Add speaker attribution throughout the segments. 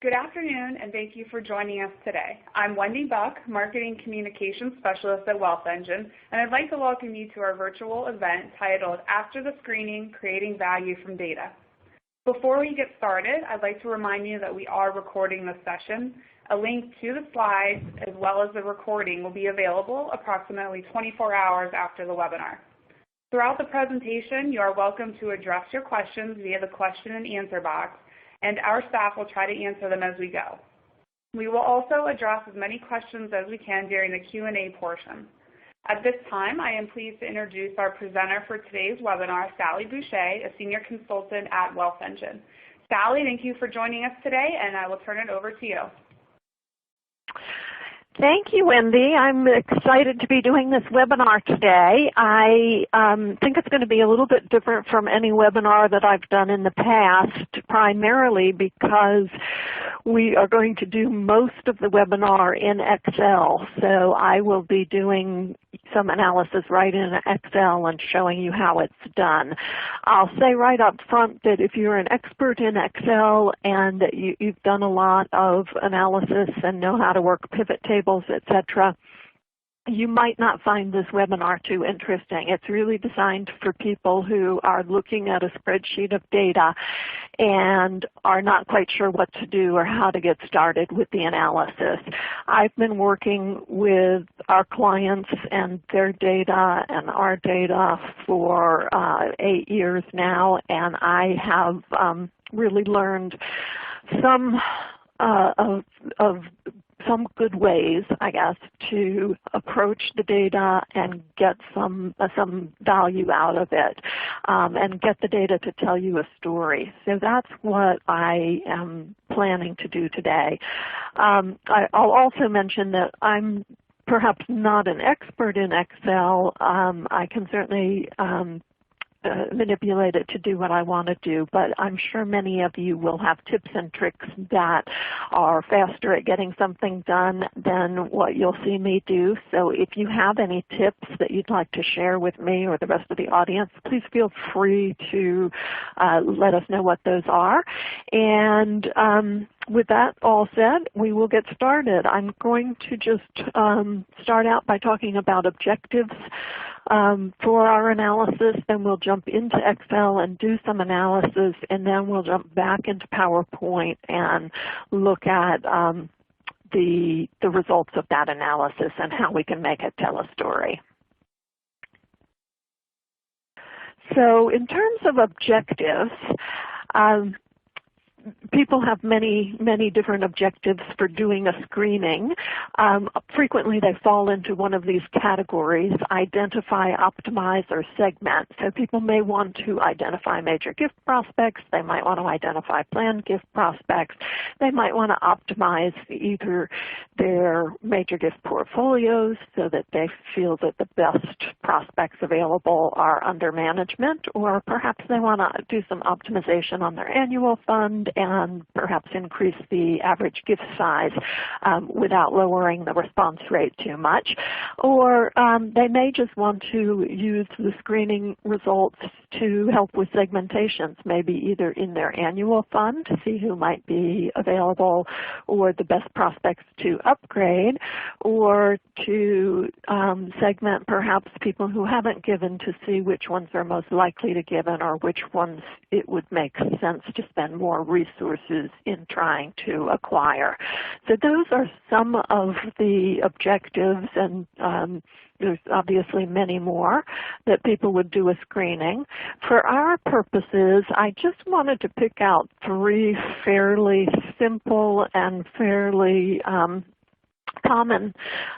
Speaker 1: Good afternoon, and thank you for joining us today. I'm Wendy Buck, Marketing Communications Specialist at WealthEngine, and I'd like to welcome you to our virtual event titled After the Screening, Creating Value from Data. Before we get started, I'd like to remind you that we are recording this session. A link to the slides as well as the recording will be available approximately 24 hours after the webinar. Throughout the presentation, you are welcome to address your questions via the question and answer box, and our staff will try to answer them as we go. We will also address as many questions as we can during the Q&A portion. At this time, I am pleased to introduce our presenter for today's webinar, Sally Boucher, a Senior Consultant at WealthEngine. Sally, thank you for joining us today, and I will turn it over to you.
Speaker 2: Thank you, Wendy. I'm excited to be doing this webinar today. I think it's going to be a little bit different from any webinar that I've done in the past, primarily because we are going to do most of the webinar in Excel. So I will be doing some analysis right in Excel and showing you how it's done. I'll say right up front that if you're an expert in Excel and you've done a lot of analysis and know how to work pivot tables, etc., you might not find this webinar too interesting. It's really designed for people who are looking at a spreadsheet of data and are not quite sure what to do or how to get started with the analysis. I've been working with our clients and their data and our data for 8 years now, and I have really learned some some good ways, I guess, to approach the data and get some value out of it, and get the data to tell you a story. So that's what I am planning to do today. I'll also mention that I'm perhaps not an expert in Excel. I can certainly manipulate it to do what I want to do, but I'm sure many of you will have tips and tricks that are faster at getting something done than what you'll see me do. So if you have any tips that you'd like to share with me or the rest of the audience, please feel free to let us know what those are. And with that all said, we will get started. I'm going to just start out by talking about objectives for our analysis, then we'll jump into Excel and do some analysis, and then we'll jump back into PowerPoint and look at the results of that analysis and how we can make it tell a story. So in terms of objectives, people have many different objectives for doing a screening. Frequently they fall into one of these categories: identify, optimize, or segment. So people may want to identify major gift prospects, they might want to identify planned gift prospects, they might want to optimize either their major gift portfolios so that they feel that the best prospects available are under management, or perhaps they want to do some optimization on their annual fund and perhaps increase the average gift size without lowering the response rate too much. Or they may just want to use the screening results to help with segmentations, maybe either in their annual fund to see who might be available or the best prospects to upgrade, or to segment perhaps people who haven't given to see which ones are most likely to give in or which ones it would make sense to spend more resources in trying to acquire. So those are some of the objectives, and there's obviously many more that people would do a screening. For our purposes, I just wanted to pick out 3 fairly simple and fairly common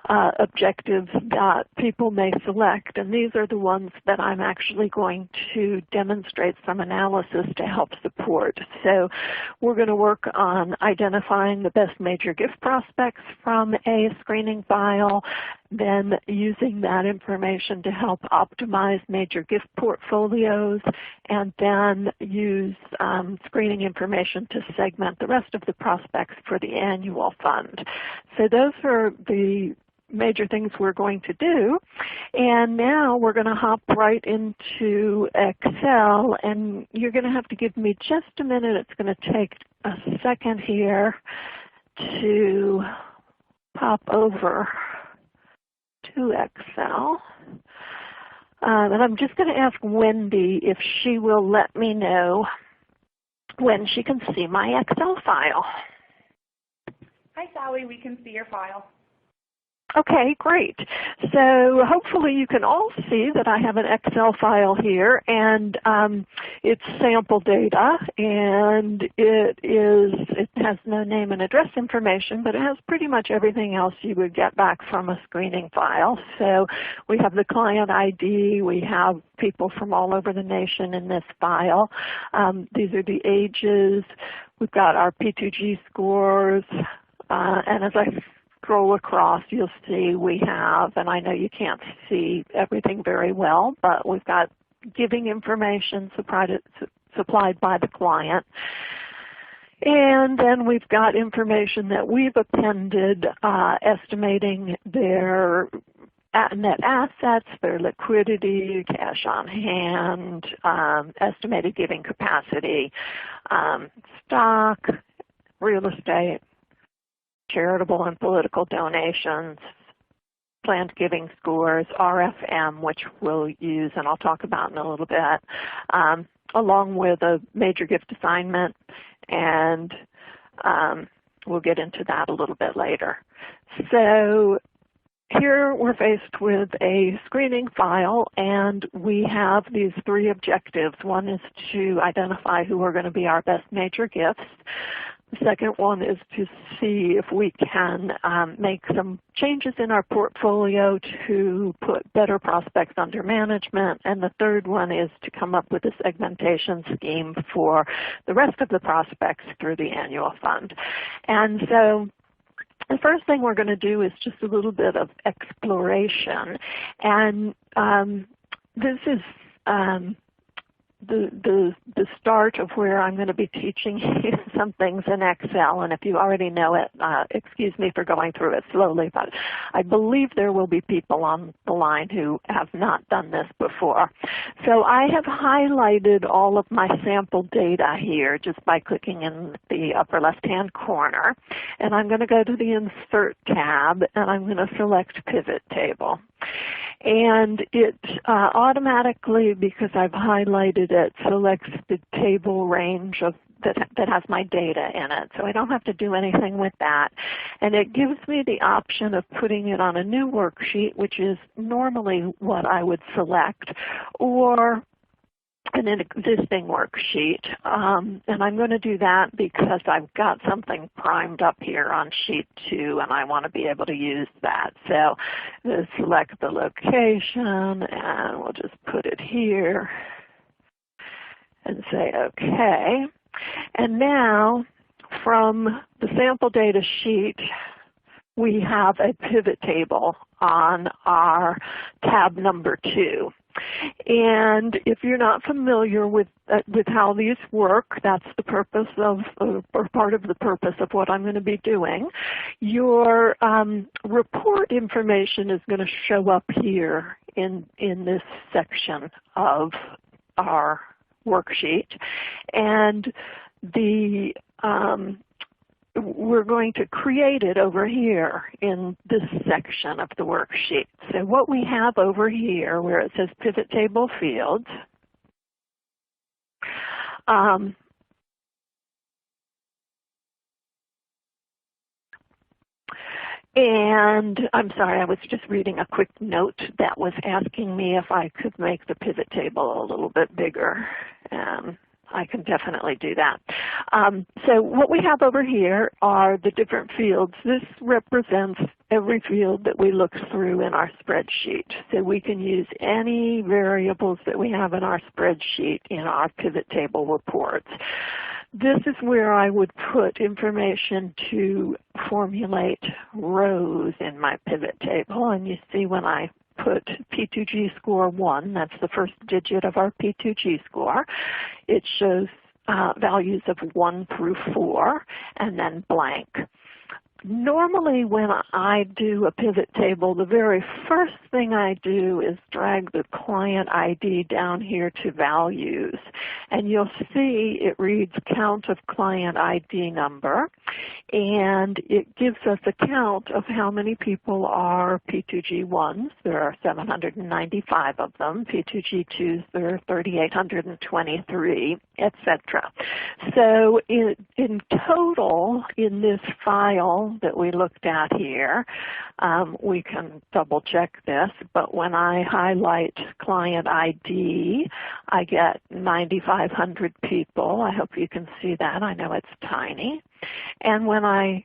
Speaker 2: objectives that people may select, and these are the ones that I'm actually going to demonstrate some analysis to help support. So we're going to work on identifying the best major gift prospects from a screening file, then using that information to help optimize major gift portfolios, and then use screening information to segment the rest of the prospects for the annual fund. So those are the major things we're going to do. And now we're going to hop right into Excel, and you're going to have to give me just a minute. It's going to take a second here to pop over to Excel. And I'm just going to ask Wendy if she will let me know when she can see my Excel file.
Speaker 1: Hi, Sally. We can see your file.
Speaker 2: Okay, great. So hopefully you can all see that I have an Excel file here, and it's sample data, and it has no name and address information, but it has pretty much everything else you would get back from a screening file. So we have the client ID, we have people from all over the nation in this file. These are the ages, we've got our P2G scores, and as I scroll across, you'll see we have, and I know you can't see everything very well, but we've got giving information supplied by the client. And then we've got information that we've appended estimating their net assets, their liquidity, cash on hand, estimated giving capacity, stock, real estate, charitable and political donations, planned giving scores, RFM, which we'll use and I'll talk about in a little bit, along with a major gift assignment, and we'll get into that a little bit later. So here we're faced with a screening file, and we have these three objectives. One is to identify who are going to be our best major gifts. The second one is to see if we can make some changes in our portfolio to put better prospects under management. And the third one is to come up with a segmentation scheme for the rest of the prospects through the annual fund. And so the first thing we're going to do is just a little bit of exploration. And this is the start of where I'm going to be teaching you some things in Excel, and if you already know it, excuse me for going through it slowly, but I believe there will be people on the line who have not done this before. So I have highlighted all of my sample data here just by clicking in the upper left-hand corner, and I'm going to go to the Insert tab, and I'm going to select Pivot Table. And it automatically, because I've highlighted it, selects the table range of that has my data in it. So I don't have to do anything with that. And it gives me the option of putting it on a new worksheet, which is normally what I would select, or an existing worksheet. And I'm going to do that because I've got something primed up here on sheet 2 and I want to be able to use that. So select the location and we'll just put it here and say OK. And now from the sample data sheet, we have a pivot table on our tab number 2. And if you're not familiar with how these work, that's the purpose of, or part of the purpose of what I'm going to be doing. Your report information is going to show up here in this section of our worksheet. And we're going to create it over here in this section of the worksheet. So what we have over here where it says Pivot Table Fields, and I'm sorry, I was just reading a quick note that was asking me if I could make the pivot table a little bit bigger. I can definitely do that. So what we have over here are the different fields. This represents every field that we look through in our spreadsheet. So we can use any variables that we have in our spreadsheet in our pivot table reports. This is where I would put information to formulate rows in my pivot table. And you see when I put P2G score 1, that's the first digit of our P2G score, it shows values of 1 through 4, and then blank. Normally when I do a pivot table, the very first thing I do is drag the client ID down here to values. And you'll see it reads count of client ID number, and it gives us a count of how many people are P2G1s. There are 795 of them. P2G2s, there are 3,823, etc. So in total, in this file that we looked at here, we can double check this, but when I highlight client ID, I get 9,500 people. I hope you can see that. I know it's tiny. And when I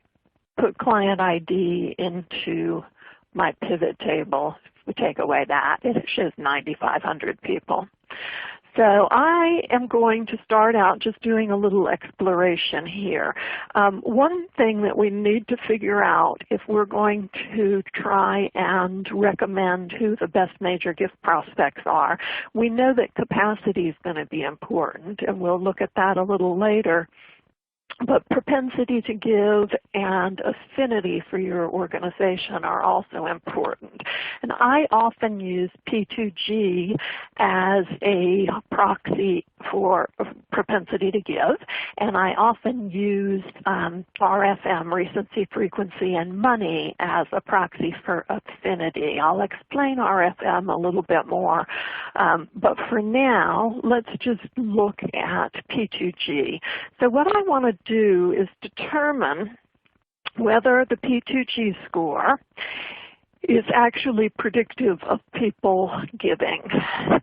Speaker 2: put client ID into my pivot table, if we take away that, it shows 9,500 people. So I am going to start out just doing a little exploration here. One thing that we need to figure out if we're going to try and recommend who the best major gift prospects are, we know that capacity is going to be important, and we'll look at that a little later. But propensity to give and affinity for your organization are also important. And I often use P2G as a proxy for propensity to give, and I often use RFM, recency, frequency, and money as a proxy for affinity. I'll explain RFM a little bit more, but for now, let's just look at P2G. So what I want to do is determine whether the P2G score is actually predictive of people giving.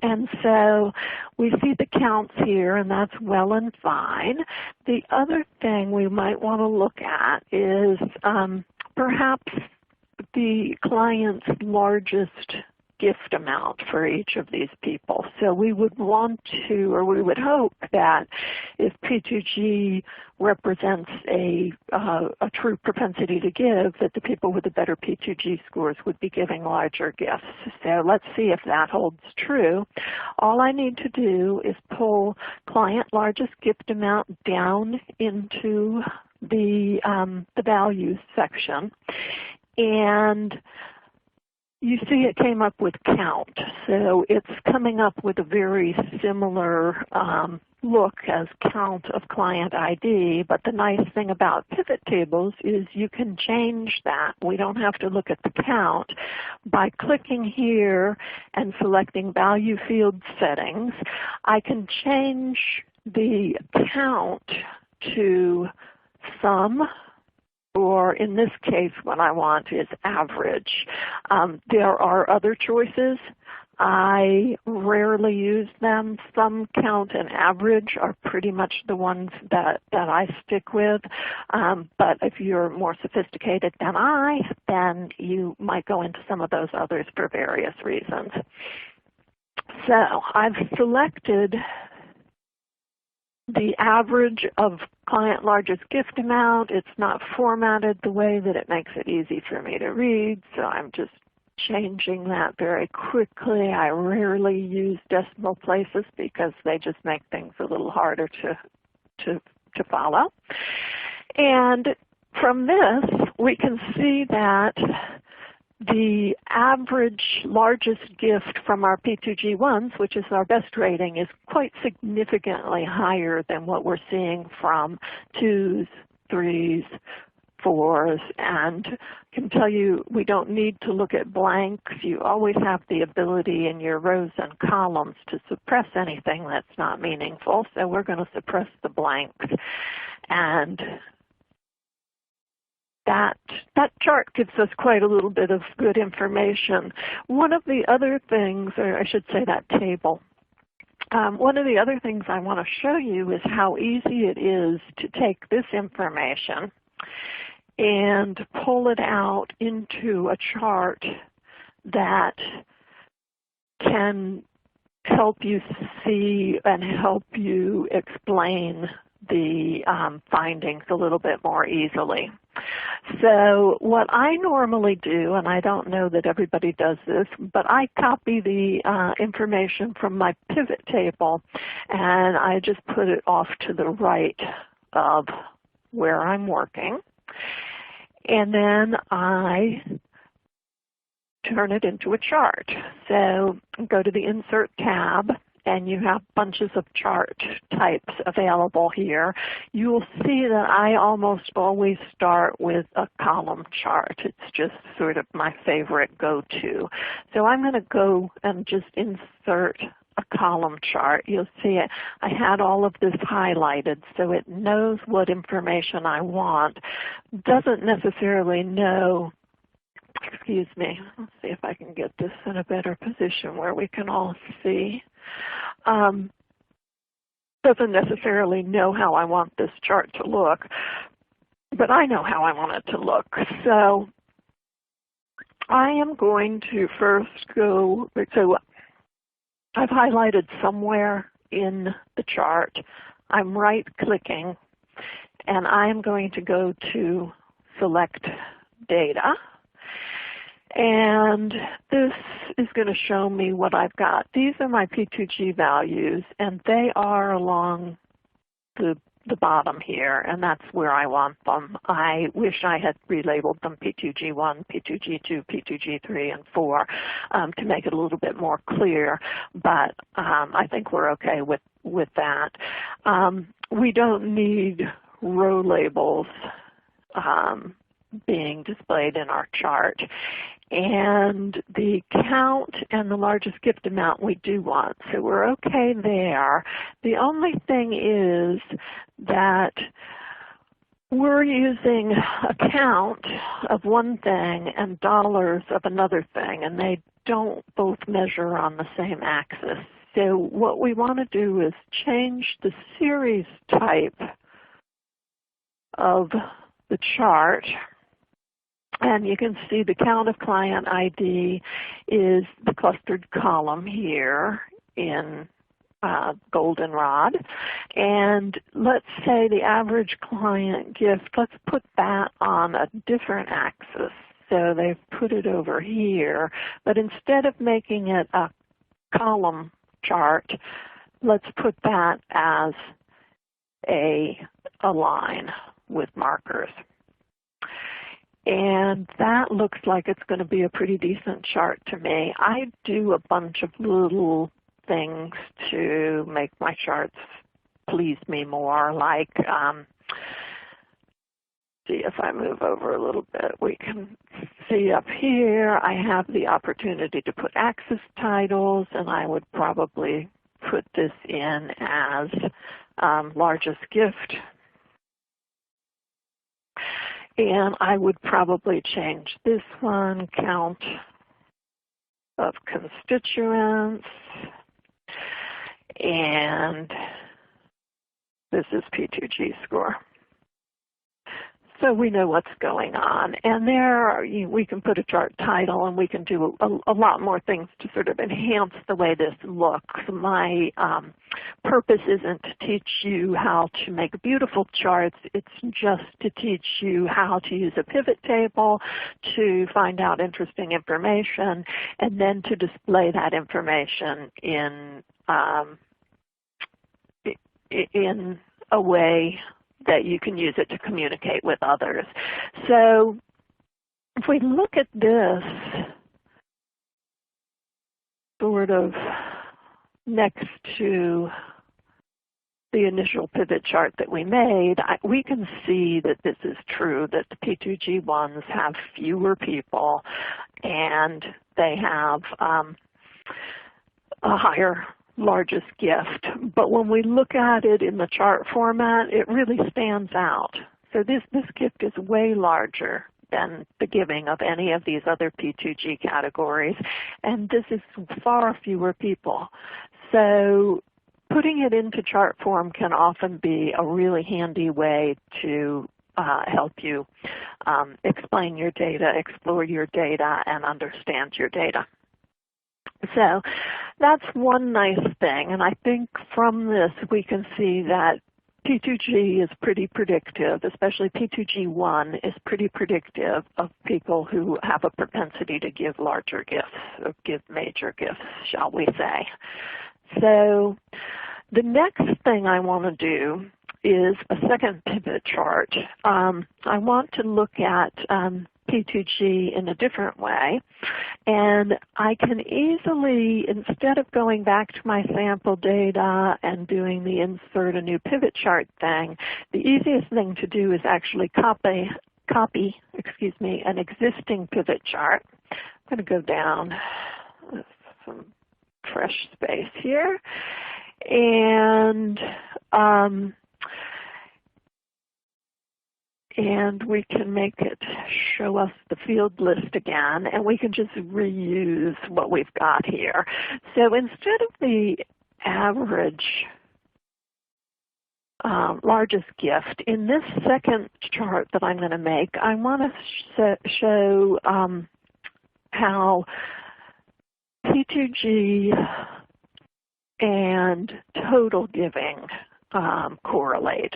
Speaker 2: And so we see the counts here, and that's well and fine. The other thing we might want to look at is perhaps the client's largest gift amount for each of these people. So we would want to, or we would hope that if P2G represents a true propensity to give, that the people with the better P2G scores would be giving larger gifts. So let's see if that holds true. All I need to do is pull client largest gift amount down into the values section, and you see it came up with count. So it's coming up with a very similar look as count of client ID, but the nice thing about pivot tables is you can change that. We don't have to look at the count. By clicking here and selecting value field settings, I can change the count to sum, or in this case, what I want is average. There are other choices. I rarely use them. Sum, count, and average are pretty much the ones that I stick with. But if you're more sophisticated than I, then you might go into some of those others for various reasons. So I've selected the average of client largest gift amount. It's not formatted the way that it makes it easy for me to read, so I'm just changing that very quickly. I rarely use decimal places because they just make things a little harder to follow. And from this, we can see that the average largest gift from our P2G1s, which is our best rating, is quite significantly higher than what we're seeing from 2s, 3s, 4s, and I can tell you we don't need to look at blanks. You always have the ability in your rows and columns to suppress anything that's not meaningful, so we're going to suppress the blanks. And that chart gives us quite a little bit of good information. One of the other things, or I should say that table, one of the other things I want to show you is how easy it is to take this information and pull it out into a chart that can help you see and help you explain the findings a little bit more easily. So what I normally do, and I don't know that everybody does this, but I copy the information from my pivot table and I just put it off to the right of where I'm working. and then I turn it into a chart. So go to the Insert tab, and you have bunches of chart types available here. You'll see that I almost always start with a column chart. It's just sort of my favorite go-to. So I'm going to go and just insert a column chart. You'll see it. I had all of this highlighted so it knows what information I want. Doesn't necessarily know, excuse me, let's see if I can get this in a better position where we can all see. Doesn't necessarily know how I want this chart to look, but I know how I want it to look. So I am going to first go, so I've highlighted somewhere in the chart. I'm right-clicking, and I'm going to go to Select Data. And this is going to show me what I've got. These are my P2G values, and they are along the bottom here, and that's where I want them. I wish I had relabeled them P2G1, P2G2, P2G3, and 4 to make it a little bit more clear, but I think we're okay with that. We don't need row labels being displayed in our chart. And the count and the largest gift amount we do want. So we're okay there. The only thing is that we're using a count of one thing and dollars of another thing, and they don't both measure on the same axis. So what we want to do is change the series type of the chart. And you can see the count of client ID is the clustered column here in goldenrod. And let's say the average client gift, let's put that on a different axis. So they've put it over here. But instead of making it a column chart, let's put that as a line with markers. And that looks like it's going to be a pretty decent chart to me. I do a bunch of little things to make my charts please me more, like, see if I move over a little bit, we can see up here I have the opportunity to put axis titles, and I would probably put this in as largest gift. And I would probably change this one, count of constituents, and this is P2G score. So we know what's going on. And there we can put a chart title, and we can do a lot more things to sort of enhance the way this looks. My purpose isn't to teach you how to make beautiful charts. It's just to teach you how to use a pivot table to find out interesting information, and then to display that information in a way that you can use it to communicate with others. So if we look at this sort of next to the initial pivot chart that we made, we can see that this is true, that the P2G ones have fewer people and they have a higher largest gift. But when we look at it in the chart format, it really stands out. So this gift is way larger than the giving of any of these other P2G categories, and this is far fewer people. So putting it into chart form can often be a really handy way to help you explain your data, explore your data, and understand your data. So that's one nice thing, and I think from this we can see that P2G is pretty predictive, especially P2G1 is pretty predictive of people who have a propensity to give larger gifts, or give major gifts, shall we say. So the next thing I want to do is a second pivot chart. I want to look at P2G in a different way, and I can easily, instead of going back to my sample data and doing the insert a new pivot chart thing, the easiest thing to do is actually copy an existing pivot chart. I'm going to go down some fresh space here, and we can make it show us the field list again, and we can just reuse what we've got here. So instead of the average largest gift, in this second chart that I'm going to make, I want to show how P2G and total giving correlate.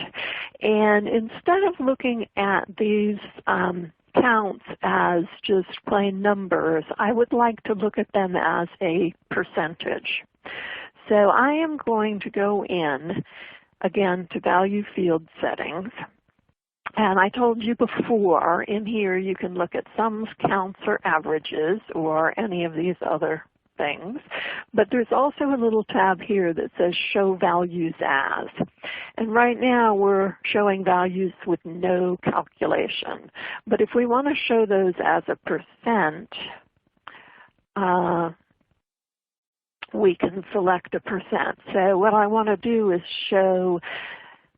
Speaker 2: And instead of looking at these counts as just plain numbers, I would like to look at them as a percentage. So I am going to go in, again, to value field settings. And I told you before, in here you can look at sums, counts, or averages, or any of these other things. But there's also a little tab here that says Show Values As. And right now we're showing values with no calculation. But if we want to show those as a percent, we can select a percent. So what I want to do is show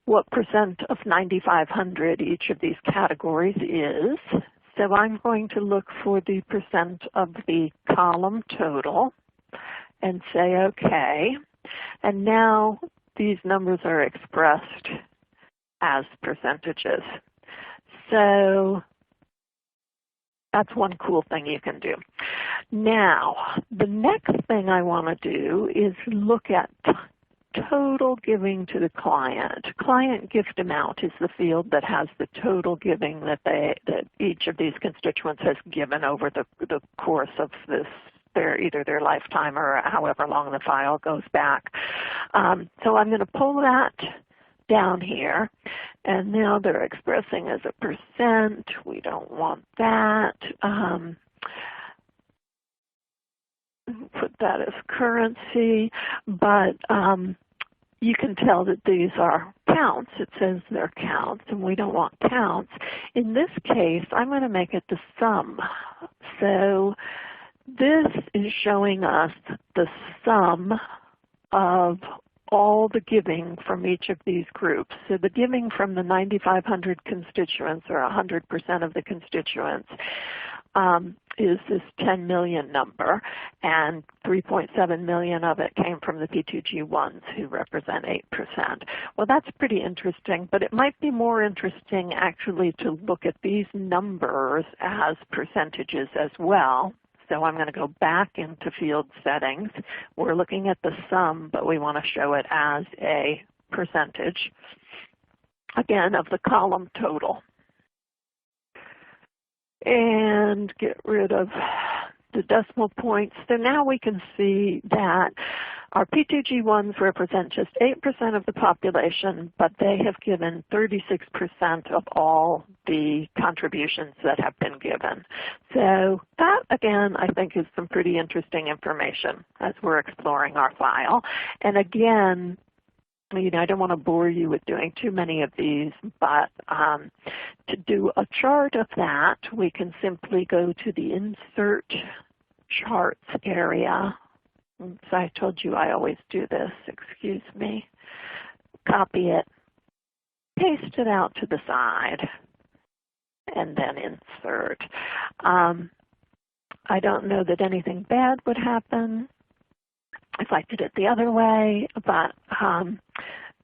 Speaker 2: what percent of 9,500 each of these categories is. So I'm going to look for the percent of the column total and say OK. And now these numbers are expressed as percentages. So that's one cool thing you can do. Now, the next thing I want to do is look at total giving to the client. Client gift amount is the field that has the total giving that each of these constituents has given over the course of this, either their lifetime or however long the file goes back. So I'm going to pull that down here, and now they're expressing as a percent. We don't want that. Put that as currency, but you can tell that these are counts. It says they're counts, and we don't want counts. In this case, I'm going to make it the sum. So this is showing us the sum of all the giving from each of these groups. So the giving from the 9,500 constituents, or 100% of the constituents, is this 10 million number, and 3.7 million of it came from the P2G ones, who represent 8%. Well, that's pretty interesting, but it might be more interesting actually to look at these numbers as percentages as well. So I'm going to go back into field settings. We're looking at the sum, but we want to show it as a percentage, again, of the column total. And get rid of the decimal points. So now we can see that our P2G ones represent just 8% of the population, but they have given 36% of all the contributions that have been given. So that, again, I think is some pretty interesting information as we're exploring our file. And again, I don't want to bore you with doing too many of these, but to do a chart of that, we can simply go to the Insert Charts area. So I told you I always do this, excuse me. Copy it, paste it out to the side, and then insert. I don't know that anything bad would happen if I did it the other way, but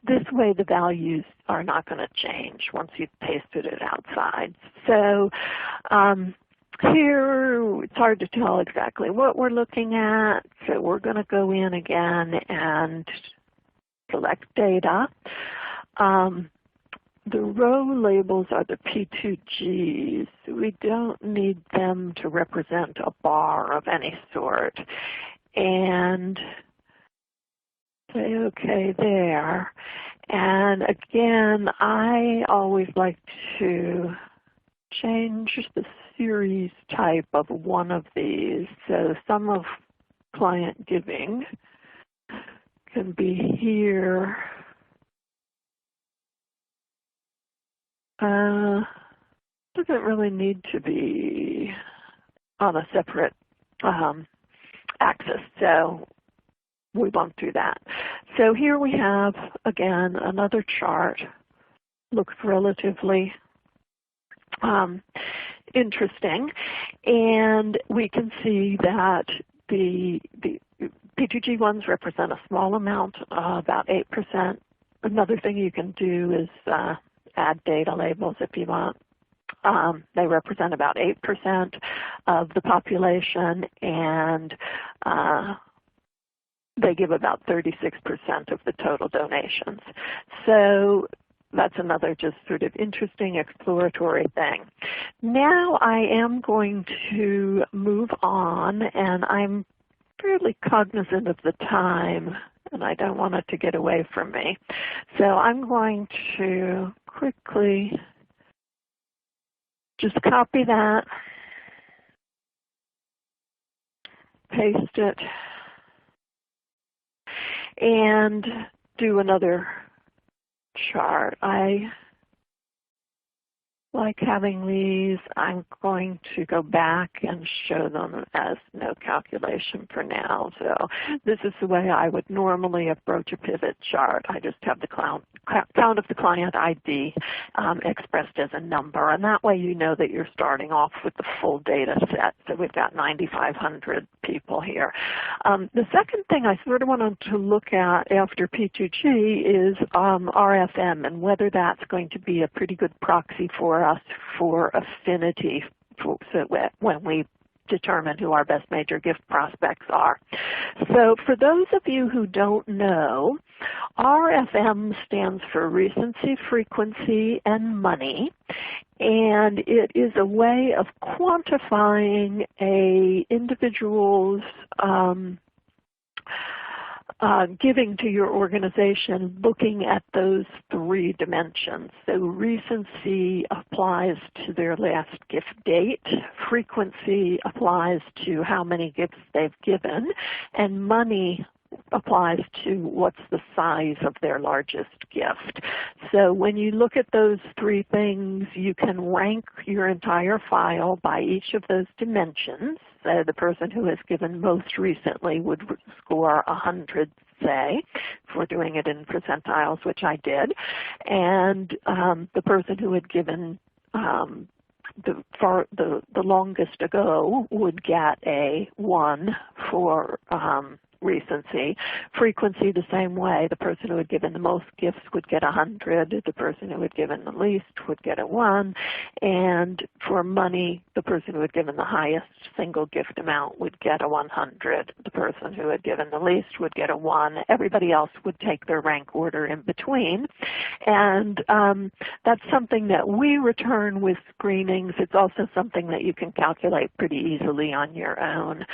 Speaker 2: this way the values are not going to change once you've pasted it outside. So here it's hard to tell exactly what we're looking at, so we're going to go in again and select data. The row labels are the P2Gs. We don't need them to represent a bar of any sort. And say OK there. And again, I always like to change the series type of one of these. So sum of client giving can be here. Doesn't really need to be on a separate axis, so we won't do that. So here we have, again, another chart. Looks relatively interesting, and we can see that the P2G ones represent a small amount, about 8%. Another thing you can do is add data labels if you want. They represent about 8% of the population, and they give about 36% of the total donations. So that's another just sort of interesting exploratory thing. Now I am going to move on, and I'm fairly cognizant of the time, and I don't want it to get away from me. So I'm going to quickly just copy that, paste it, and do another chart. I like having these. I'm going to go back and show them as no calculation for now. So this is the way I would normally approach a pivot chart. I just have the count of the client ID expressed as a number, and that way you know that you're starting off with the full data set. So we've got 9,500 people here. The second thing I sort of wanted to look at after P2G is RFM, and whether that's going to be a pretty good proxy for us for affinity so when we determine who our best major gift prospects are. So for those of you who don't know, RFM stands for recency, frequency, and money, and it is a way of quantifying an individual's giving to your organization, looking at those three dimensions. So recency applies to their last gift date, frequency applies to how many gifts they've given, and money applies to what's the size of their largest gift. So when you look at those three things, you can rank your entire file by each of those dimensions. So the person who has given most recently would score 100, say, if we're doing it in percentiles, which I did. And the person who had given the longest ago would get a 1 for recency. Frequency the same way. The person who had given the most gifts would get 100. The person who had given the least would get a 1. And for money, the person who had given the highest single gift amount would get a 100. The person who had given the least would get a 1. Everybody else would take their rank order in between. And that's something that we return with screenings. It's also something that you can calculate pretty easily on your own.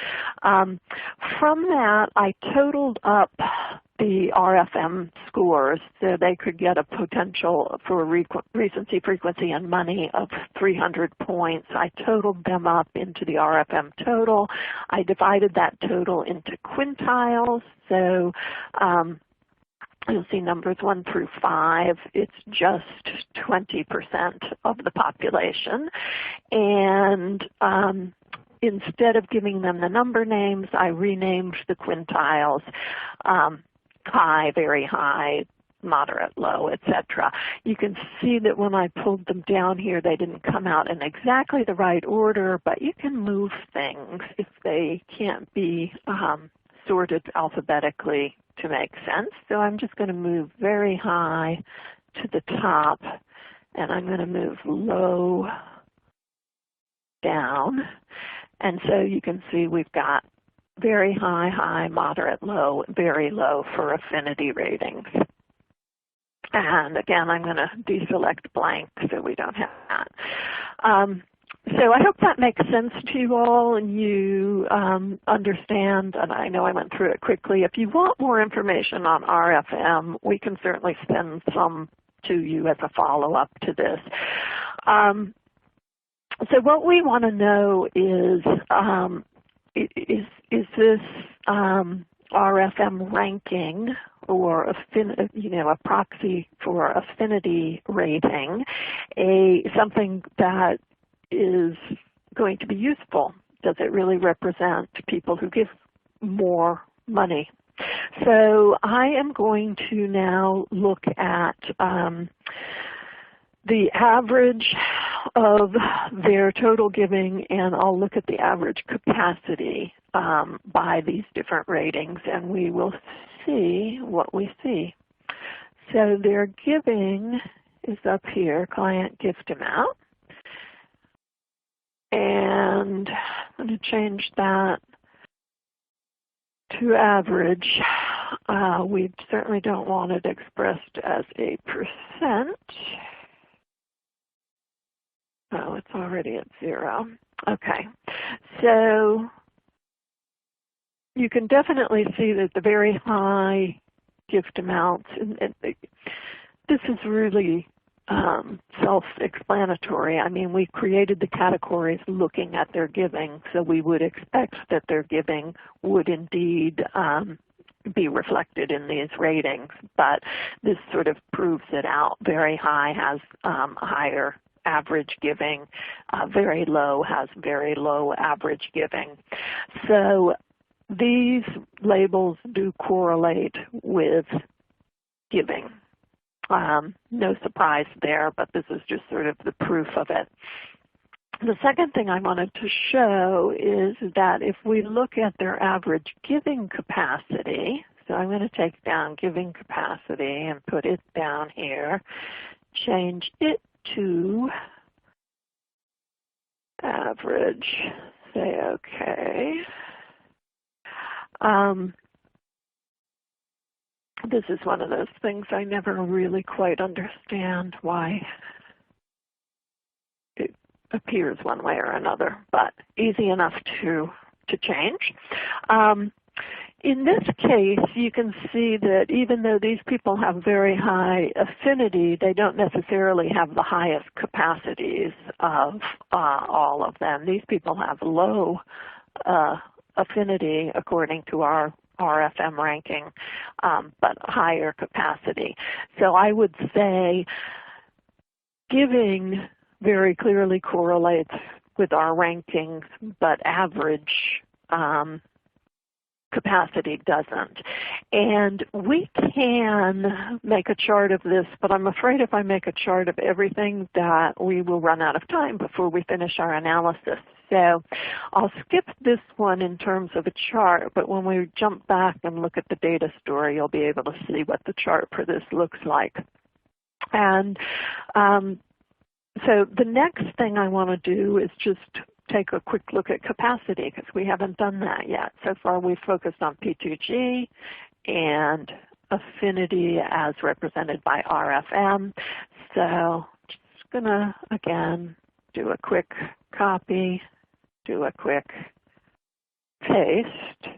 Speaker 2: From that, I totaled up the RFM scores so they could get a potential for recency, frequency, and money of 300 points. I totaled them up into the RFM total. I divided that total into quintiles. So you'll see numbers 1 through 5. It's just 20% of the population. And instead of giving them the number names, I renamed the quintiles high, very high, moderate, low, etc. You can see that when I pulled them down here, they didn't come out in exactly the right order, but you can move things if they can't be sorted alphabetically to make sense. So I'm just going to move very high to the top, and I'm going to move low down. And so you can see we've got very high, high, moderate, low, very low for affinity ratings. And again, I'm going to deselect blank so we don't have that. So I hope that makes sense to you all and you understand, and I know I went through it quickly. If you want more information on RFM, we can certainly send some to you as a follow-up to this. So what we want to know is this RFM ranking or a proxy for affinity rating something that is going to be useful? Does it really represent people who give more money? So I am going to now look at the average of their total giving, and I'll look at the average capacity by these different ratings, and we will see what we see. So their giving is up here, client gift amount. And I'm going to change that to average. We certainly don't want it expressed as a percent. Oh, it's already at 0. Okay, so you can definitely see that the very high gift amounts, and this is really self-explanatory. I mean, we created the categories looking at their giving, so we would expect that their giving would indeed be reflected in these ratings, but this sort of proves it out. Very high has higher average giving, very low has very low average giving. So these labels do correlate with giving. No surprise there, but this is just sort of the proof of it. The second thing I wanted to show is that if we look at their average giving capacity, so I'm going to take down giving capacity and put it down here, change it to average, say okay. This is one of those things I never really quite understand why it appears one way or another, but easy enough to change. In this case, you can see that even though these people have very high affinity, they don't necessarily have the highest capacities of all of them. These people have low affinity according to our RFM ranking, but higher capacity. So I would say giving very clearly correlates with our rankings, but average capacity doesn't. And we can make a chart of this, but I'm afraid if I make a chart of everything that we will run out of time before we finish our analysis. So I'll skip this one in terms of a chart, but when we jump back and look at the data store, you'll be able to see what the chart for this looks like. And so the next thing I want to do is just take a quick look at capacity, because we haven't done that yet. So far we've focused on P2G and affinity as represented by RFM. So just going to, again, do a quick copy, do a quick paste.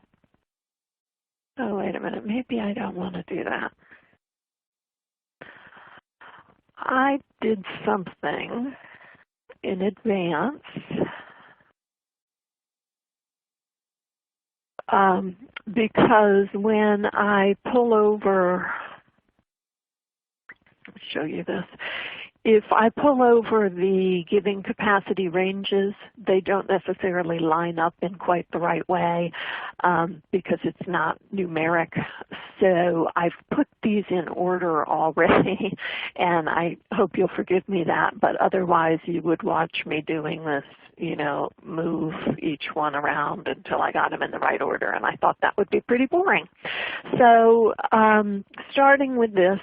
Speaker 2: Oh, wait a minute, maybe I don't want to do that. I did something in advance because when I pull over, let me show you this. If I pull over the giving capacity ranges, they don't necessarily line up in quite the right way because it's not numeric. So I've put these in order already, and I hope you'll forgive me that, but otherwise you would watch me doing this, you know, move each one around until I got them in the right order, and I thought that would be pretty boring. So starting with this,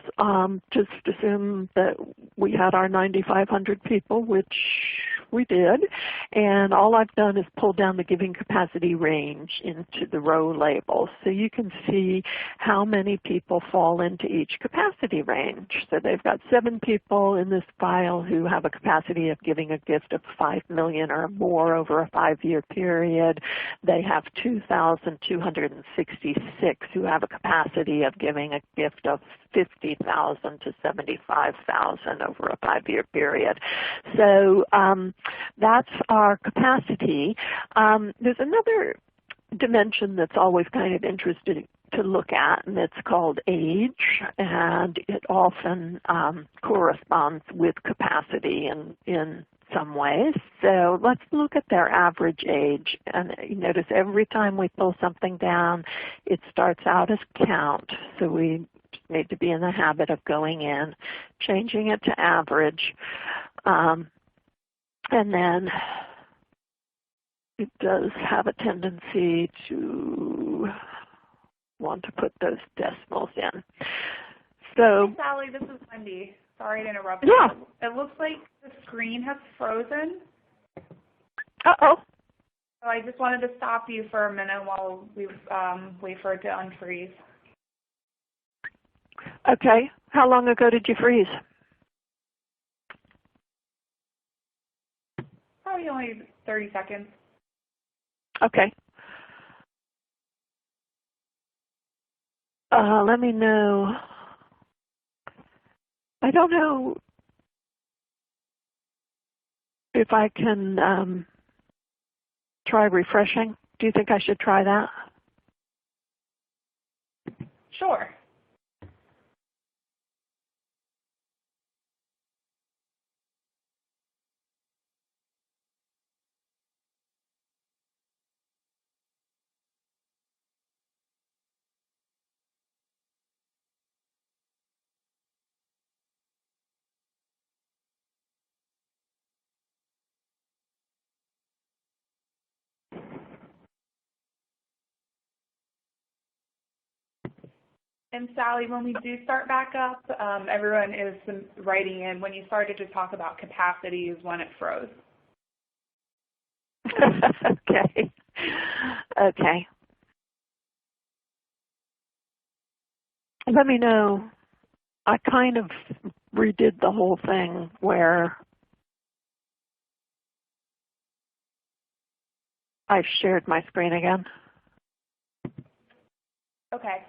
Speaker 2: just assume that we have at our 9,500 people, which we did, and all I've done is pull down the giving capacity range into the row labels. So you can see how many people fall into each capacity range. So they've got 7 people in this file who have a capacity of giving a gift of $5 million or more over a 5-year period. They have 2,266 who have a capacity of giving a gift of $50,000 to $75,000 over a 5-year period. So that's our capacity. There's another dimension that's always kind of interesting to look at, and it's called age, and it often corresponds with capacity in some ways. So let's look at their average age, and you notice every time we pull something down, it starts out as count. So we need to be in the habit of going in, changing it to average, and then it does have a tendency to want to put those decimals in. So,
Speaker 1: hey, Sally, this is Wendy. Sorry to interrupt.
Speaker 2: Yeah.
Speaker 1: It looks like the screen has frozen.
Speaker 2: Uh-oh.
Speaker 1: So I just wanted to stop you for a minute while we wait for it to unfreeze.
Speaker 2: Okay. How long ago did you freeze?
Speaker 1: Probably only 30 seconds.
Speaker 2: Okay. Let me know. I don't know if I can try refreshing. Do you think I should try that?
Speaker 1: Sure. And Sally, when we do start back up, everyone is writing in. When you started to talk about capacity is when it froze.
Speaker 2: Okay. Okay. Let me know. I kind of redid the whole thing where I shared my screen again.
Speaker 1: Okay.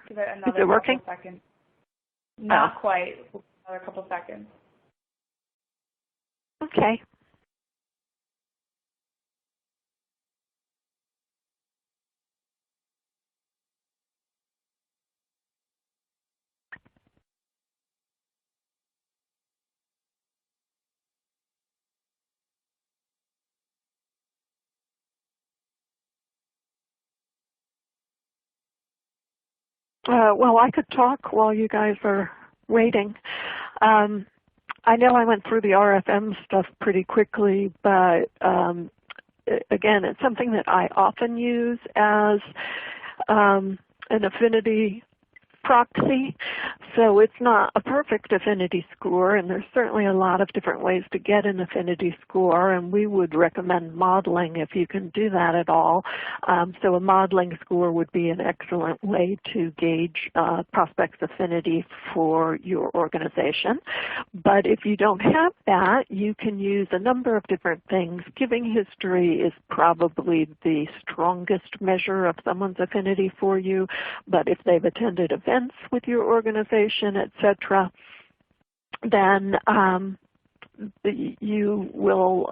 Speaker 1: Give it another
Speaker 2: Is it working?
Speaker 1: couple seconds. Not quite. Another couple seconds.
Speaker 2: Okay. Well, I could talk while you guys are waiting. I know I went through the RFM stuff pretty quickly, but again, it's something that I often use as an affinity proxy. So it's not a perfect affinity score, and there's certainly a lot of different ways to get an affinity score, and we would recommend modeling if you can do that at all. So a modeling score would be an excellent way to gauge prospects' affinity for your organization. But if you don't have that, you can use a number of different things. Giving history is probably the strongest measure of someone's affinity for you, but if they've attended events with your organization, etc., then you will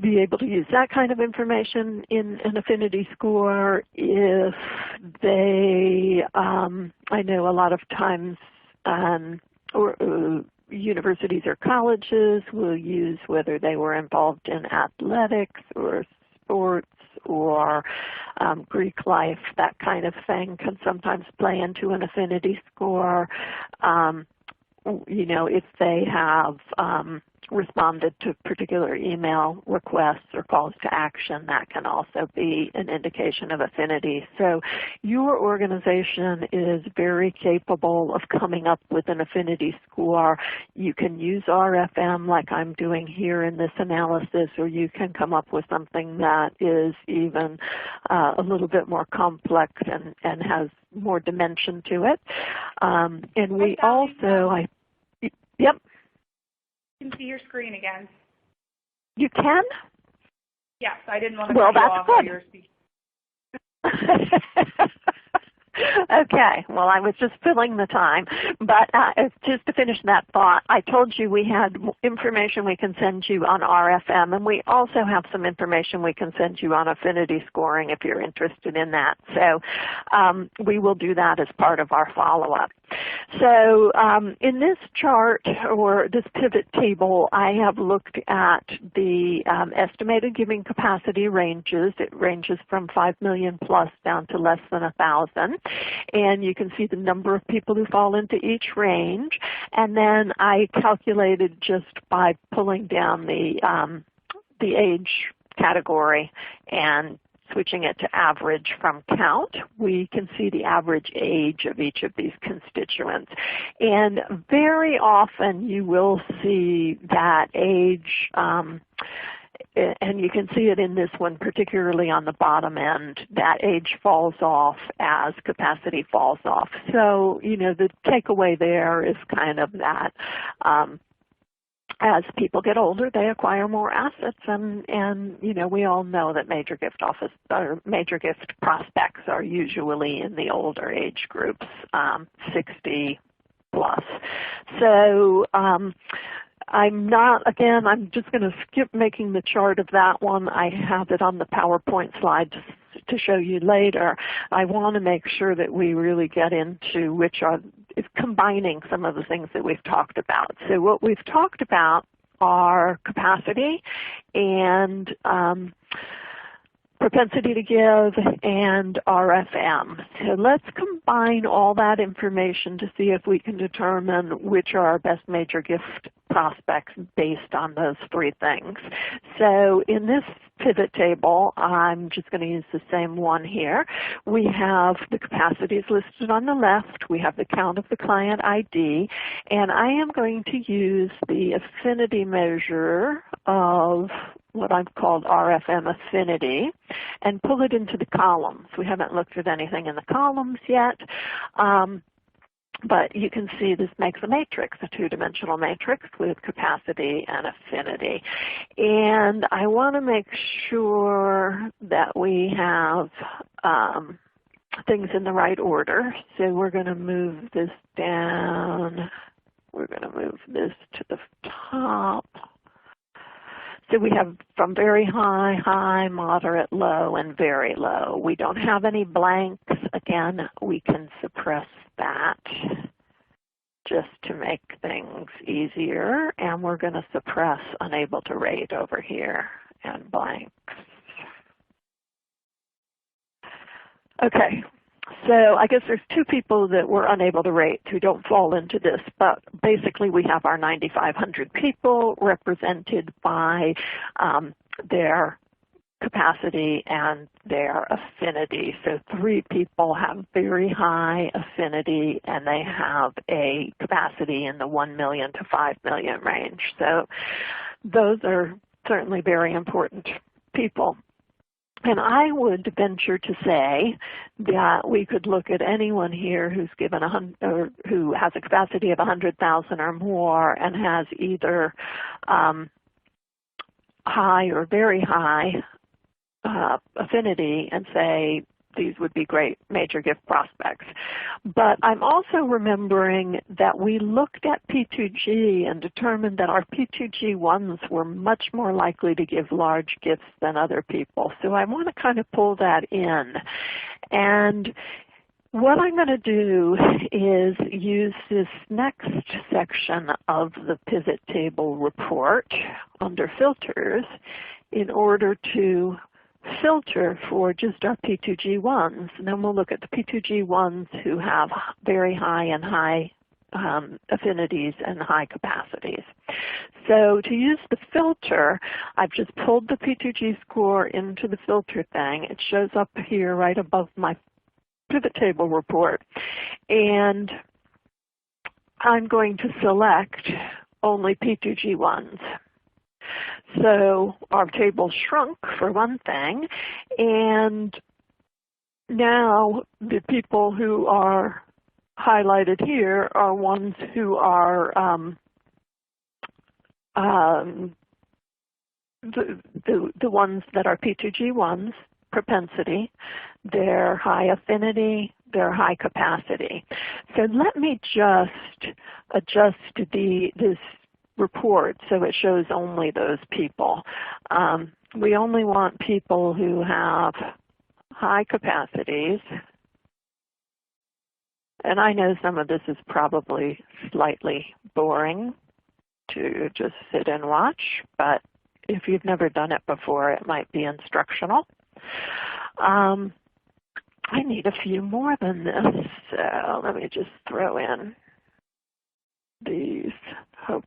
Speaker 2: be able to use that kind of information in an affinity score. If they, I know a lot of times, universities or colleges will use whether they were involved in athletics or sports or Greek life, that kind of thing can sometimes play into an affinity score. you know, if they have responded to particular email requests or calls to action, that can also be an indication of affinity. So your organization is very capable of coming up with an affinity score. You can use RFM like I'm doing here in this analysis, or you can come up with something that is even a little bit more complex and has more dimension to it. And we also, yep.
Speaker 1: You can see your screen again.
Speaker 2: You can?
Speaker 1: Yes, I didn't want to cut you off while you were speaking.
Speaker 2: Okay, well, I was just filling the time, but just to finish that thought, I told you we had information we can send you on RFM, and we also have some information we can send you on affinity scoring if you're interested in that. So we will do that as part of our follow-up. So in this chart or this pivot table, I have looked at the estimated giving capacity ranges. It ranges from 5 million plus down to less than 1,000. And you can see the number of people who fall into each range. And then I calculated just by pulling down the age category and switching it to average from count, we can see the average age of each of these constituents. And very often you will see that age, and you can see it in this one, particularly on the bottom end, that age falls off as capacity falls off. So, you know, the takeaway there is kind of that as people get older, they acquire more assets, and you know, we all know that major gift prospects are usually in the older age groups, 60 plus. So I'm just going to skip making the chart of that one. I have it on the PowerPoint slide to show you later. I want to make sure that we really get into is combining some of the things that we've talked about. So what we've talked about are capacity and propensity to give and RFM. So let's combine all that information to see if we can determine which are our best major gift prospects based on those three things. So in this pivot table, I'm just going to use the same one here. We have the capacities listed on the left. We have the count of the client ID. And I am going to use the affinity measure of what I've called RFM affinity and pull it into the columns. We haven't looked at anything in the columns yet. But you can see this makes a matrix, a two-dimensional matrix with capacity and affinity. And I want to make sure that we have things in the right order. So we're going to move this down. We're going to move this to the top. So we have from very high, high, moderate, low, and very low. We don't have any blanks. Again, we can suppress that just to make things easier. And we're going to suppress unable to rate over here and blanks. Okay. So I guess there's two people that were unable to rate who don't fall into this, but basically we have our 9,500 people represented by their capacity and their affinity. So 3 people have very high affinity and they have a capacity in the 1 million to 5 million range. So those are certainly very important people. And I would venture to say that we could look at anyone here who's given who has a capacity of 100,000 or more and has either high or very high affinity and say these would be great major gift prospects. But I'm also remembering that we looked at P2G and determined that our P2G ones were much more likely to give large gifts than other people. So I want to kind of pull that in. And what I'm going to do is use this next section of the pivot table report under filters in order to filter for just our P2G ones. And then we'll look at the P2G ones who have very high and high affinities and high capacities. So to use the filter, I've just pulled the P2G score into the filter thing. It shows up here right above my pivot table report. And I'm going to select only P2G ones. So our table shrunk for one thing, and now the people who are highlighted here are ones who are the ones that are P2G ones, propensity, their high affinity, their high capacity. So let me just adjust this report so it shows only those people. We only want people who have high capacities. And I know some of this is probably slightly boring to just sit and watch, but if you've never done it before, it might be instructional. I need a few more than this, so let me just throw in these. Hope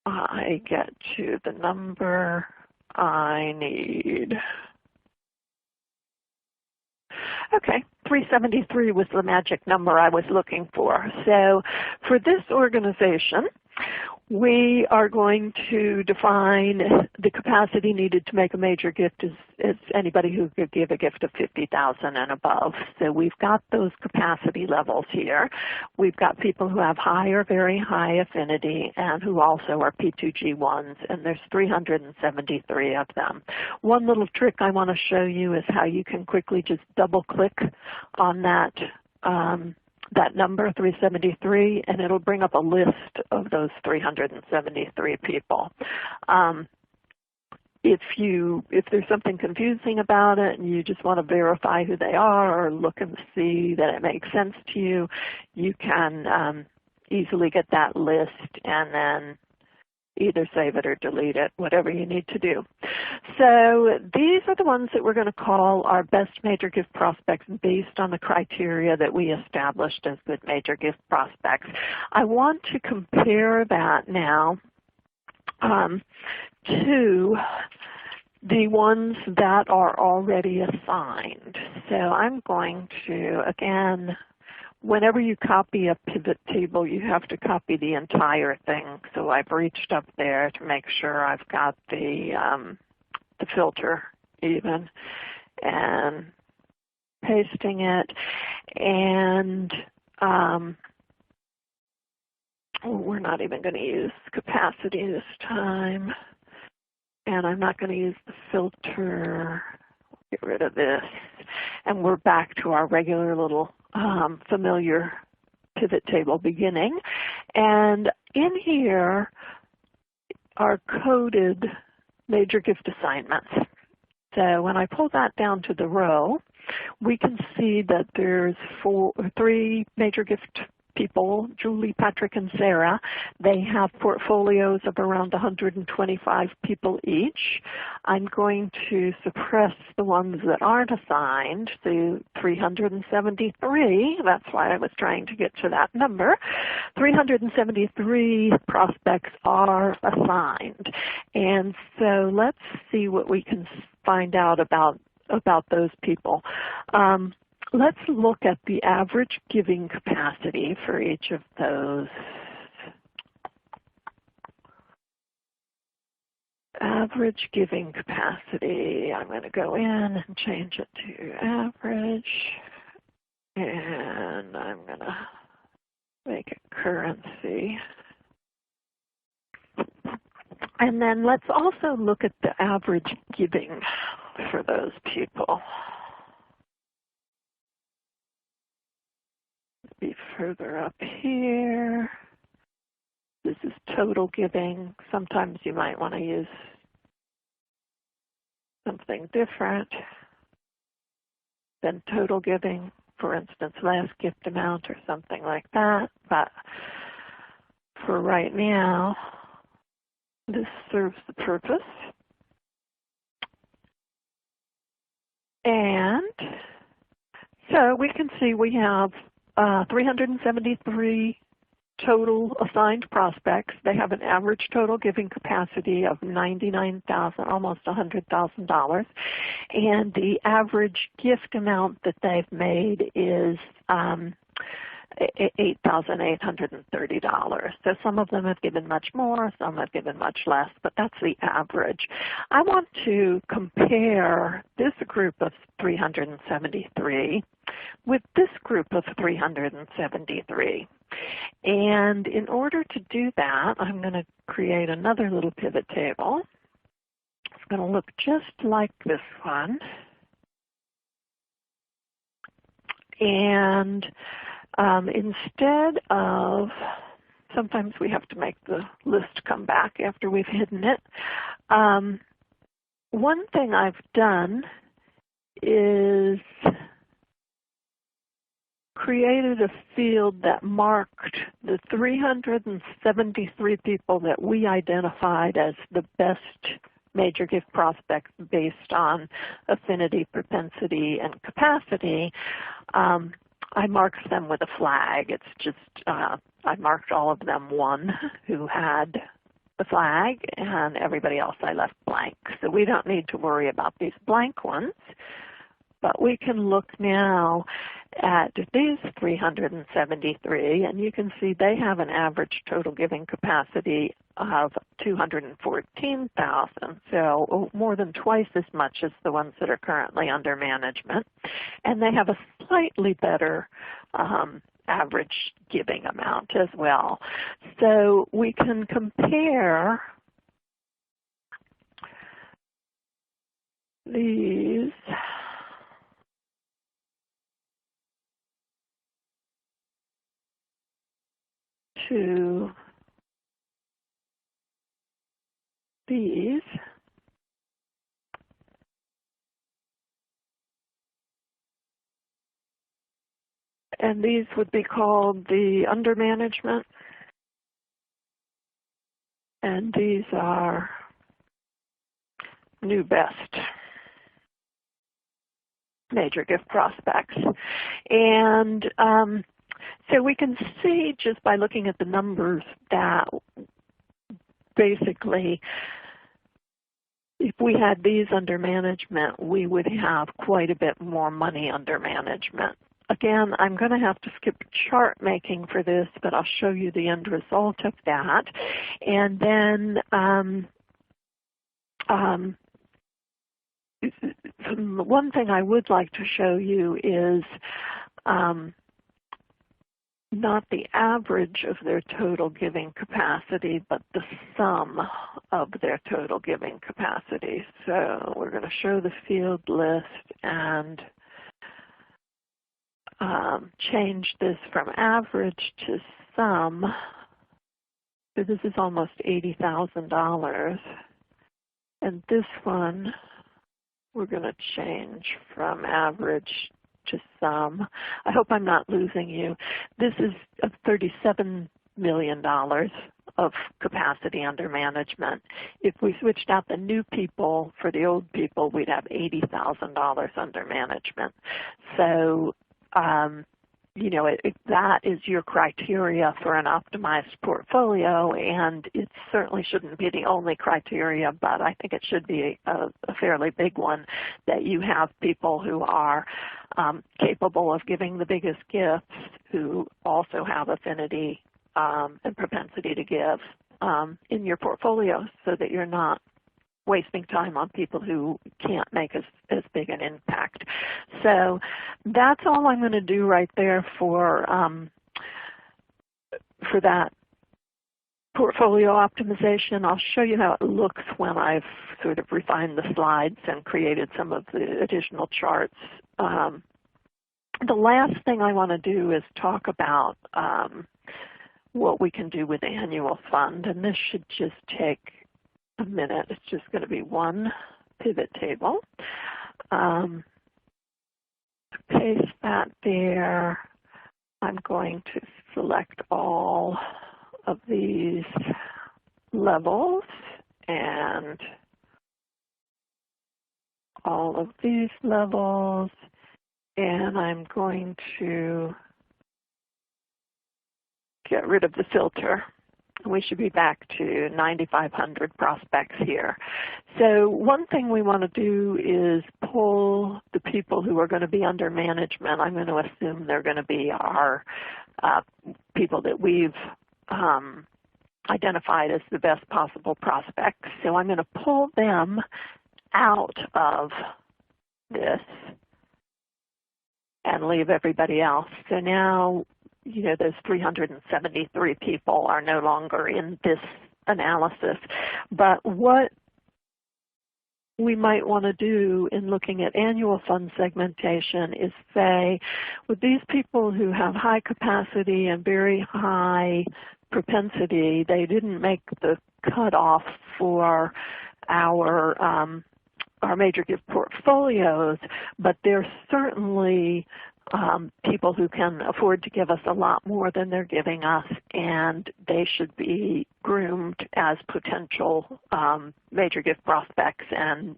Speaker 2: I get to the number I need. Okay, 373 was the magic number I was looking for. So for this organization, we are going to define the capacity needed to make a major gift as anybody who could give a gift of $50,000 and above. So we've got those capacity levels here. We've got people who have high or very high affinity and who also are P2G1s, and there's 373 of them. One little trick I want to show you is how you can quickly just double-click on that number, 373, and it'll bring up a list of those 373 people. If there's something confusing about it and you just want to verify who they are or look and see that it makes sense to you, you can easily get that list and then either save it or delete it, whatever you need to do. So these are the ones that we're going to call our best major gift prospects based on the criteria that we established as good major gift prospects. I want to compare that now to the ones that are already assigned. So I'm going to, again, whenever you copy a pivot table, you have to copy the entire thing. So I've reached up there to make sure I've got the filter even, and pasting it. And we're not even going to use capacity this time. And I'm not going to use the filter. Get rid of this. And we're back to our regular little familiar pivot table beginning. And in here are coded major gift assignments. So when I pull that down to the row, we can see that there's three major gift people, Julie, Patrick, and Sarah. They have portfolios of around 125 people each. I'm going to suppress the ones that aren't assigned, the 373. That's why I was trying to get to that number. 373 prospects are assigned. And so let's see what we can find out about those people. Let's look at the average giving capacity for each of those. Average giving capacity. I'm going to go in and change it to average. And I'm going to make it currency. And then let's also look at the average giving for those people. Be further up here. This is total giving. Sometimes you might want to use something different than total giving. For instance, last gift amount or something like that. But for right now, this serves the purpose. And so we can see we have 373 total assigned prospects. They have an average total giving capacity of $99,000, almost $100,000, and the average gift amount that they've made is $8,830. So some of them have given much more, some have given much less, but that's the average. I want to compare this group of 373 with this group of 373. And in order to do that, I'm going to create another little pivot table. It's going to look just like this one. And instead of, sometimes we have to make the list come back after we've hidden it. One thing I've done is created a field that marked the 373 people that we identified as the best major gift prospects based on affinity, propensity, and capacity. I marked them with a flag. It's just, I marked all of them one who had the flag, and everybody else I left blank. So we don't need to worry about these blank ones. But we can look now at these 373, and you can see they have an average total giving capacity of 214,000, so more than twice as much as the ones that are currently under management. And they have a slightly better average giving amount as well. So we can compare these to these. And these would be called the under management. And these are new best major gift prospects. And so we can see just by looking at the numbers that basically if we had these under management, we would have quite a bit more money under management. Again, I'm going to have to skip chart making for this, but I'll show you the end result of that. And then one thing I would like to show you is not the average of their total giving capacity, but the sum of their total giving capacity. So we're going to show the field list and change this from average to sum. So this is almost $80,000. And this one, we're going to change from average to sum. I hope I'm not losing you. This is $37 million of capacity under management. If we switched out the new people for the old people, we'd have $80,000 under management. So, you know, if that is your criteria for an optimized portfolio, and it certainly shouldn't be the only criteria, but I think it should be a fairly big one, that you have people who are capable of giving the biggest gifts, who also have affinity and propensity to give in your portfolio, so that you're not wasting time on people who can't make as big an impact. So that's all I'm going to do right there for that portfolio optimization. I'll show you how it looks when I've sort of refined the slides and created some of the additional charts. The last thing I want to do is talk about what we can do with the annual fund, and this should just take a minute. It's just going to be one pivot table. Paste that there. I'm going to select all of these levels and all of these levels, and I'm going to get rid of the filter. We should be back to 9,500 prospects here. So one thing we want to do is pull the people who are going to be under management. I'm going to assume they're going to be our people that we've identified as the best possible prospects. So I'm going to pull them out of this and leave everybody else. So now, you know, those 373 people are no longer in this analysis. But what we might want to do in looking at annual fund segmentation is say, with these people who have high capacity and very high propensity, they didn't make the cutoff for our major gift portfolios, but they're certainly people who can afford to give us a lot more than they're giving us, and they should be groomed as potential major gift prospects and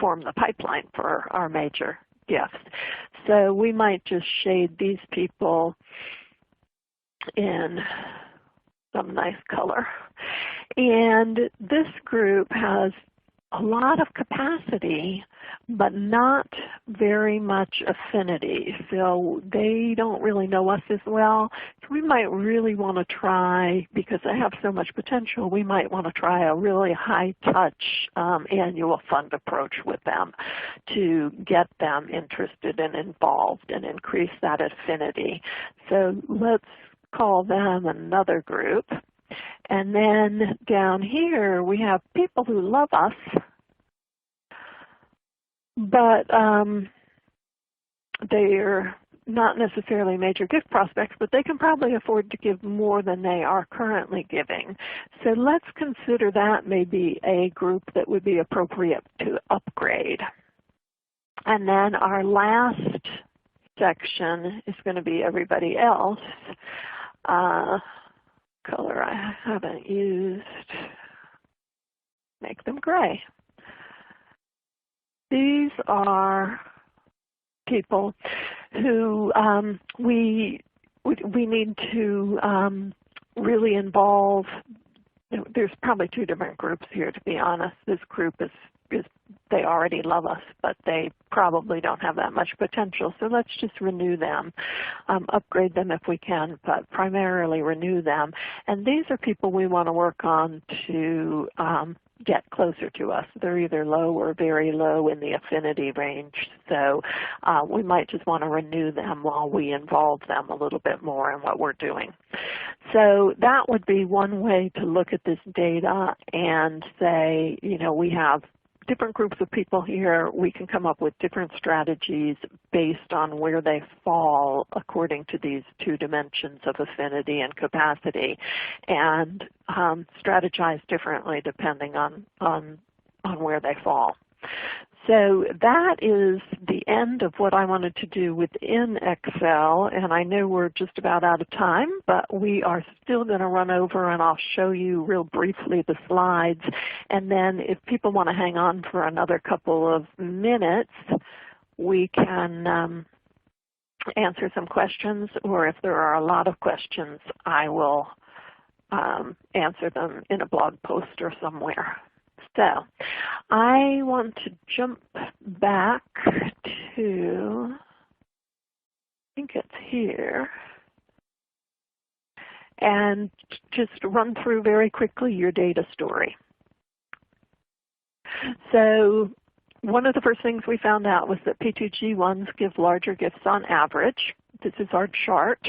Speaker 2: form the pipeline for our major gifts. So we might just shade these people in some nice color. And this group has a lot of capacity, but not very much affinity. So they don't really know us as well. So we might really want to try, because they have so much potential, we might want to try a really high-touch annual fund approach with them to get them interested and involved and increase that affinity. So let's call them another group. And then down here we have people who love us, but they're not necessarily major gift prospects, but they can probably afford to give more than they are currently giving. So let's consider that maybe a group that would be appropriate to upgrade. And then our last section is going to be everybody else. Color I haven't used, make them gray. These are people who we need to really involve. There's probably two different groups here, to be honest. This group is they already love us, but they probably don't have that much potential. So let's just renew them, upgrade them if we can, but primarily renew them. And these are people we want to work on to get closer to us. They're either low or very low in the affinity range. So we might just want to renew them while we involve them a little bit more in what we're doing. So that would be one way to look at this data and say, you know, we have different groups of people here. We can come up with different strategies based on where they fall according to these two dimensions of affinity and capacity, and strategize differently depending on where they fall. So that is the end of what I wanted to do within Excel, and I know we're just about out of time, but we are still going to run over and I'll show you real briefly the slides. And then if people want to hang on for another couple of minutes, we can answer some questions, or if there are a lot of questions, I will answer them in a blog post or somewhere. So I want to jump back to, I think it's here, and just run through very quickly your data story. So one of the first things we found out was that P2G1s give larger gifts on average. This is our chart.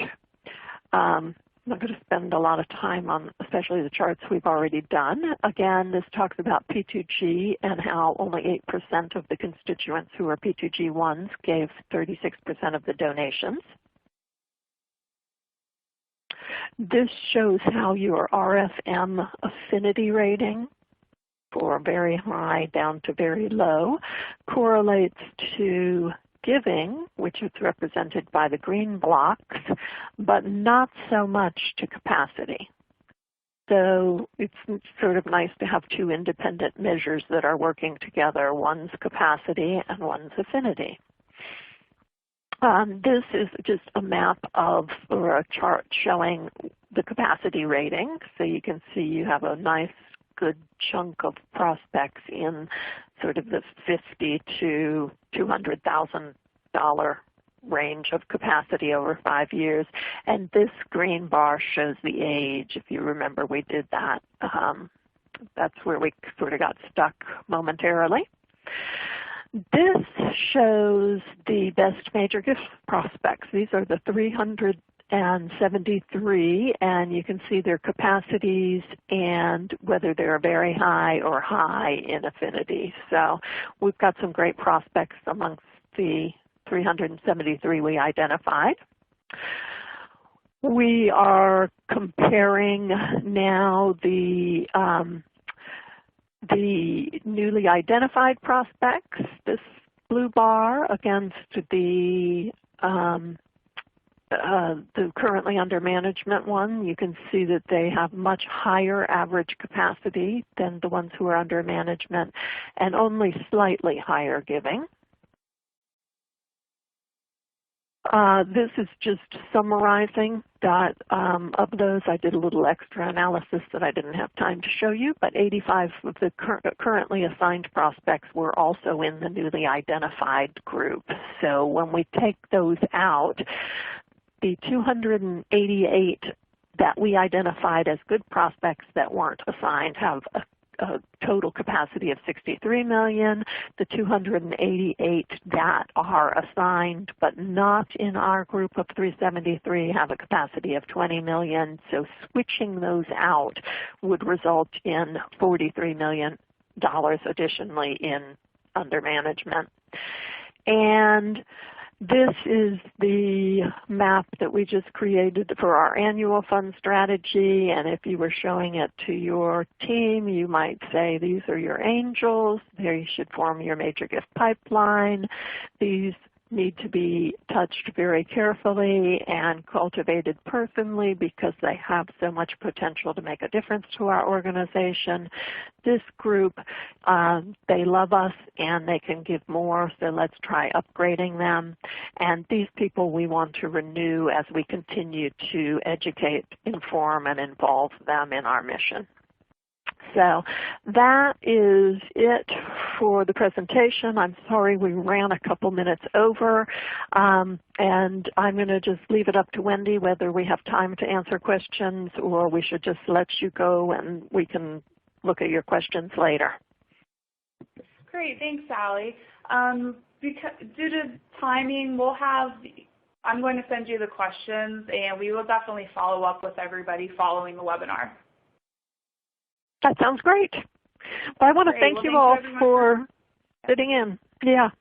Speaker 2: I'm not going to spend a lot of time on especially the charts we've already done. Again, this talks about P2G and how only 8% of the constituents who are P2G1s gave 36% of the donations. This shows how your RFM affinity rating, for very high down to very low, correlates to giving, which is represented by the green blocks, but not so much to capacity. So it's sort of nice to have two independent measures that are working together. One's capacity and one's affinity. This is just a map of, or a chart showing the capacity rating. So you can see you have a nice good chunk of prospects in sort of the $50,000 to $200,000 range of capacity over 5 years. And this green bar shows the age. If you remember, we did that. That's where we sort of got stuck momentarily. This shows the best major gift prospects. These are the 373, and you can see their capacities and whether they're very high or high in affinity. So we've got some great prospects amongst the 373 we identified. We are comparing now the newly identified prospects, this blue bar, against the currently under management one. You can see that they have much higher average capacity than the ones who are under management and only slightly higher giving. This is just summarizing that of those. I did a little extra analysis that I didn't have time to show you, but 85 of the currently assigned prospects were also in the newly identified group. So when we take those out, the 288 that we identified as good prospects that weren't assigned have a total capacity of 63 million. The 288 that are assigned but not in our group of 373 have a capacity of 20 million. So switching those out would result in $43 million additionally in under management. And this is the map that we just created for our annual fund strategy, and if you were showing it to your team, you might say these are your angels, they should form your major gift pipeline. These need to be touched very carefully and cultivated personally because they have so much potential to make a difference to our organization. This group, they love us and they can give more, so let's try upgrading them. And these people we want to renew as we continue to educate, inform, and involve them in our mission. So that is it for the presentation. I'm sorry we ran a couple minutes over, and I'm going to just leave it up to Wendy whether we have time to answer questions or we should just let you go and we can look at your questions later.
Speaker 1: Great, thanks, Sally. Due to timing, I'm going to send you the questions and we will definitely follow up with everybody following the webinar.
Speaker 2: That sounds great. Well, I want to thank you all for sitting in. Yeah.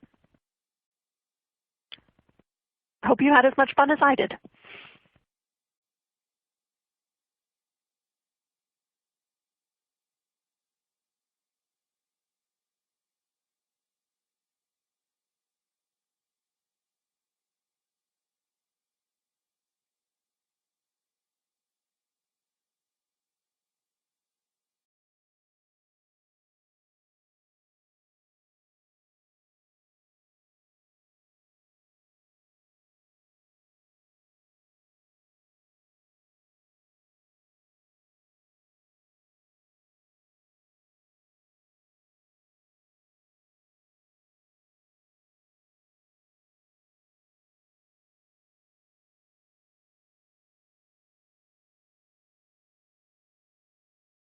Speaker 2: Hope you had as much fun as I did.